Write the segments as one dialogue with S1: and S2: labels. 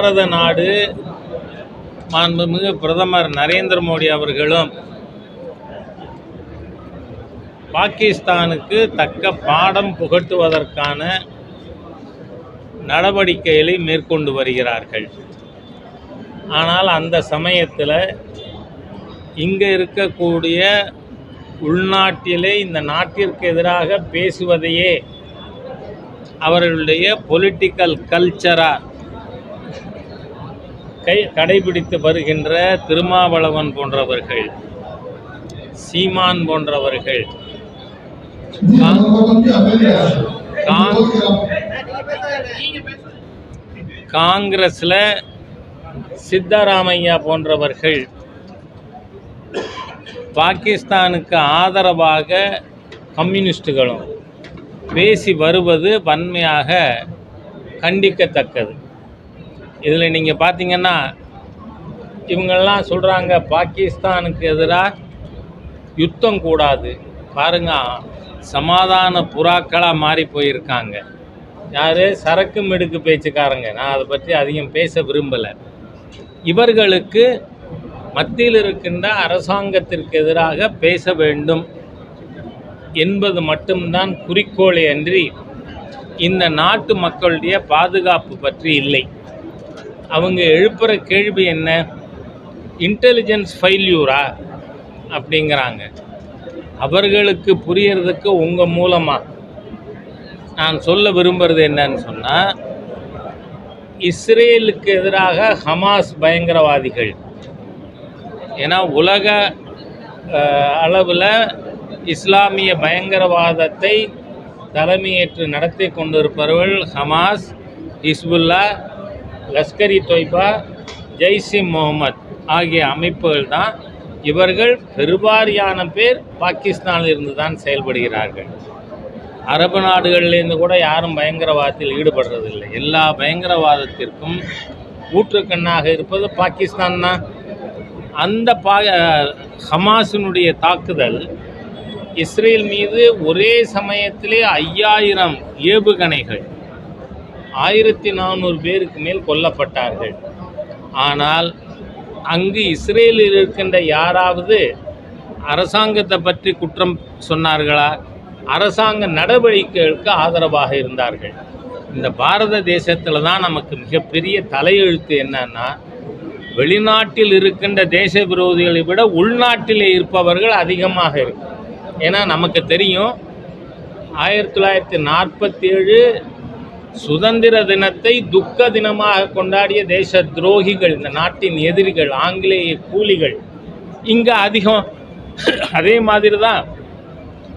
S1: பாரத நாடு மாண்புமிகு பிரதமர் நரேந்திர மோடி அவர்களும் பாகிஸ்தானுக்கு தக்க பாடம் புகட்டுவதற்கான நடவடிக்கைகளை மேற்கொண்டு வருகிறார்கள். ஆனால் அந்த சமயத்தில் இங்கே இருக்கக்கூடிய உள்நாட்டிலே இந்த நாட்டிற்கு எதிராக பேசுவதையே அவர்களுடைய பொலிட்டிக்கல் கல்ச்சராக கடைபிடித்து வருகின்ற திருமாவளவன் போன்றவர்கள், சீமான் போன்றவர்கள், காங்கிரஸில் சித்தராமையா போன்றவர்கள் பாகிஸ்தானுக்கு ஆதரவாக கம்யூனிஸ்டுகளும் பேசி வருவது வன்மையாக கண்டிக்கத்தக்கது. இதில் நீங்கள் பார்த்தீங்கன்னா இவங்கெல்லாம் சொல்கிறாங்க பாகிஸ்தானுக்கு எதிராக யுத்தம் கூடாது. பாருங்க, சமாதான புறாக்களாக மாறி போயிருக்காங்க. யார்? சரக்கு மிடுக்கு பேச்சுக்காரங்க. நான் அதை பற்றி அதிகம் பேச விரும்பலை. இவர்களுக்கு மத்தியில் இருக்கின்ற அரசாங்கத்திற்கு எதிராக பேச வேண்டும் என்பது மட்டும்தான் குறிக்கோளே அன்றி இந்த நாட்டு மக்களுடைய பாதுகாப்பு பற்றி இல்லை. அவங்க எழுப்புகிற கேள்வி என்ன? இன்டெலிஜென்ஸ் ஃபெயில்யூரா அப்படிங்கிறாங்க. அவர்களுக்கு புரியறதுக்கு உங்கள் மூலமாக நான் சொல்ல விரும்புகிறது என்னன்னு சொன்னால், இஸ்ரேலுக்கு எதிராக ஹமாஸ் பயங்கரவாதிகள், ஏன்னா உலக அளவில் இஸ்லாமிய பயங்கரவாதத்தை தலைமையேற்று நடத்தி கொண்டிருப்பவர்கள் ஹமாஸ், ஹிஸ்புல்லா, லஷ்கர் இ தொய்பா, ஜெய்ஷ் இ முகமது ஆகிய அமைப்புகள் தான். இவர்கள் பெருவாரியான பேர் பாகிஸ்தானில் இருந்து தான் செயல்படுகிறார்கள். அரபு நாடுகளிலேருந்து கூட யாரும் பயங்கரவாதத்தில் ஈடுபடுறதில்லை. எல்லா பயங்கரவாதத்திற்கும் ஊற்றுக்கண்ணாக இருப்பது பாகிஸ்தான் தான். அந்த ஹமாஸினுடைய தாக்குதல் இஸ்ரேல் மீது ஒரே சமயத்திலே 5000 ஏவுகணைகள், 1400 பேருக்கு மேல் கொல்லப்பட்டார்கள். ஆனால் அங்கு இஸ்ரேலில் இருக்கின்ற யாராவது அரசாங்கத்தை பற்றி குற்றம் சொன்னார்களா? அரசாங்க நடவடிக்கைகளுக்கு ஆதரவாக இருந்தார்கள். இந்த பாரத தேசத்தில் தான் நமக்கு மிகப்பெரிய தலையெழுத்து என்னன்னா, வெளிநாட்டில் இருக்கின்ற தேச விரோதிகளை விட உள்நாட்டிலே இருப்பவர்கள் அதிகமாக இருக்கு. ஏன்னா நமக்கு தெரியும், 1947 சுதந்திர தினத்தை துக்க தினமாக கொண்டாடிய தேச துரோகிகள், இந்த நாட்டின் எதிரிகள், ஆங்கிலேய கூலிகள் இங்கே அதிகம். அதே மாதிரி தான்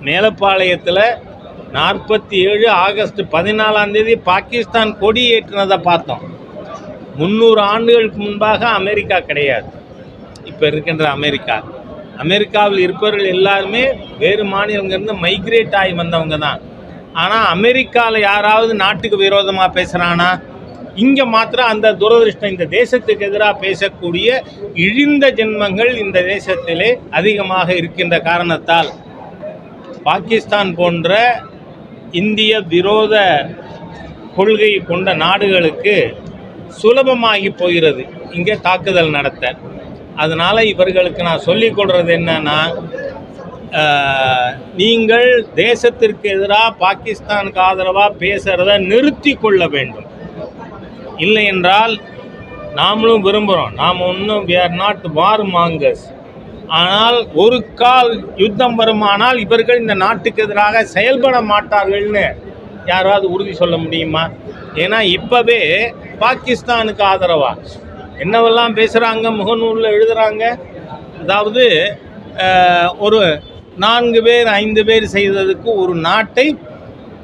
S1: மேலப்பாளையத்தில் 47 ஆகஸ்ட் 14 பாகிஸ்தான் கொடி ஏற்றினதை பார்த்தோம். 300 ஆண்டுகளுக்கு முன்பாக அமெரிக்கா கிடையாது. இப்போ இருக்கின்ற அமெரிக்காவில் இருப்பவர்கள் எல்லாருமே வேறு மாநிலங்கிருந்து மைக்ரேட் ஆகி வந்தவங்க தான். ஆனால் அமெரிக்காவில் யாராவது நாட்டுக்கு விரோதமாக பேசுகிறானா? இங்கே மாத்திரம் அந்த துரதிருஷ்டம். இந்த தேசத்துக்கு எதிராக பேசக்கூடிய இழிந்த ஜென்மங்கள் இந்த தேசத்திலே அதிகமாக இருக்கின்ற காரணத்தால் பாகிஸ்தான் போன்ற இந்திய விரோத கொள்கை கொண்ட நாடுகளுக்கு சுலபமாகி போகிறது இங்கே தாக்குதல் நடத்த. அதனால் இவர்களுக்கு நான் சொல்லிக் கொள்வது என்னன்னா, நீங்கள் தேசத்திற்கு எதிராக பாகிஸ்தானுக்கு ஆதரவாக பேசுகிறத நிறுத்தி கொள்ள வேண்டும். இல்லை என்றால் நாமளும் விரும்புகிறோம், நாம் ஒன்றும் we are not war mongers. ஆனால் ஒரு கால் யுத்தம் வருமானால் இவர்கள் இந்த நாட்டுக்கு எதிராக செயல்பட மாட்டார்கள்னு யாராவது உறுதி சொல்ல முடியுமா? ஏன்னா இப்போவே பாகிஸ்தானுக்கு ஆதரவாக என்னவெல்லாம் பேசுகிறாங்க, முகநூலில் எழுதுகிறாங்க. அதாவது ஒரு 4 பேர் 5 பேர் செய்ததுக்கு ஒரு நாட்டை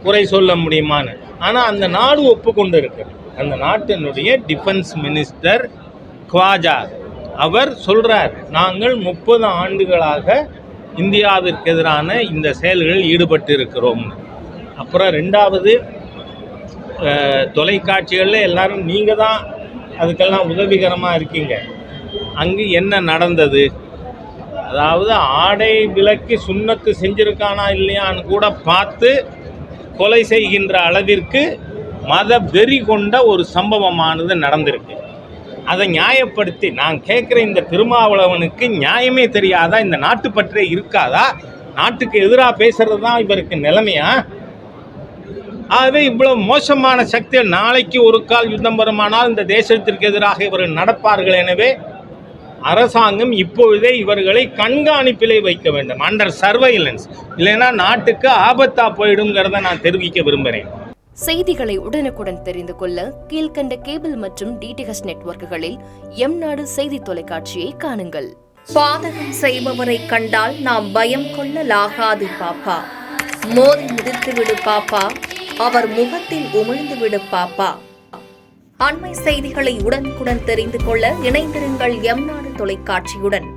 S1: குறை சொல்ல முடியுமான்னு. ஆனால் அந்த நாடு ஒப்புக்கொண்டு இருக்கு. அந்த நாட்டினுடைய டிஃபென்ஸ் மினிஸ்டர் ख्वाजा அவர் சொல்கிறார், நாங்கள் 30 ஆண்டுகளாக இந்தியாவிற்கு எதிரான இந்த செயல்களில் ஈடுபட்டு இருக்கிறோம். அப்புறம் 2வது தொலைக்காட்சிகளில் எல்லாரும் நீங்கள் தான் அதுக்கெல்லாம் உதவிகரமாக இருக்கீங்க. அங்கு என்ன நடந்தது? அதாவது ஆடை விலக்கி சுண்ணத்து செஞ்சுருக்கானா இல்லையான்னு கூட பார்த்து கொலை செய்கின்ற அளவிற்கு மத வெறி கொண்ட ஒரு சம்பவமானது நடந்திருக்கு. அதை நியாயப்படுத்தி நான் கேட்குற இந்த திருமாவளவனுக்கு நியாயமே தெரியாதா? இந்த நாட்டுப்பற்றே இருக்காதா? நாட்டுக்கு எதிராக பேசுறது தான் இவருக்கு நிலைமையா? ஆகவே இவ்வளவு மோசமான சக்திகள் நாளைக்கு ஒரு கால் யுத்தம் வருமானால் இந்த தேசத்திற்கு எதிராக இவர்கள் நடப்பார்கள். எனவே அரசாங்கம் இப்பொழுதே இவர்களை கண்காணிப்பிலே வைக்க வேண்டும், அண்டர் சர்வைலன்ஸ். இல்லைன்னா நாட்டுக்கு ஆபத்தா போயிடுங்கிறத நான் தெரிவிக்க விரும்புகிறேன்.
S2: செய்திகளை உடனுக்குடன் தெரிந்து கொள்ள கீழ்கண்ட கேபிள் மற்றும் டிடிஹெச் நெட்வொர்க்குகளில் எம்நாடு செய்தி தொலைக்காட்சியை காணுங்கள்.
S3: பாதகம் செய்பவரை கண்டால் நாம் பயம் கொள்ளலாகாது பாப்பா. மோதி மிதித்து விடு பாப்பா, அவர் முகத்தில் உமிழ்ந்து விடு பாப்பா. அண்மை செய்திகளை உடனுக்குடன் தெரிந்து கொள்ள இணைந்திருங்கள் எம்நாடு தொலைக்காட்சியுடன்.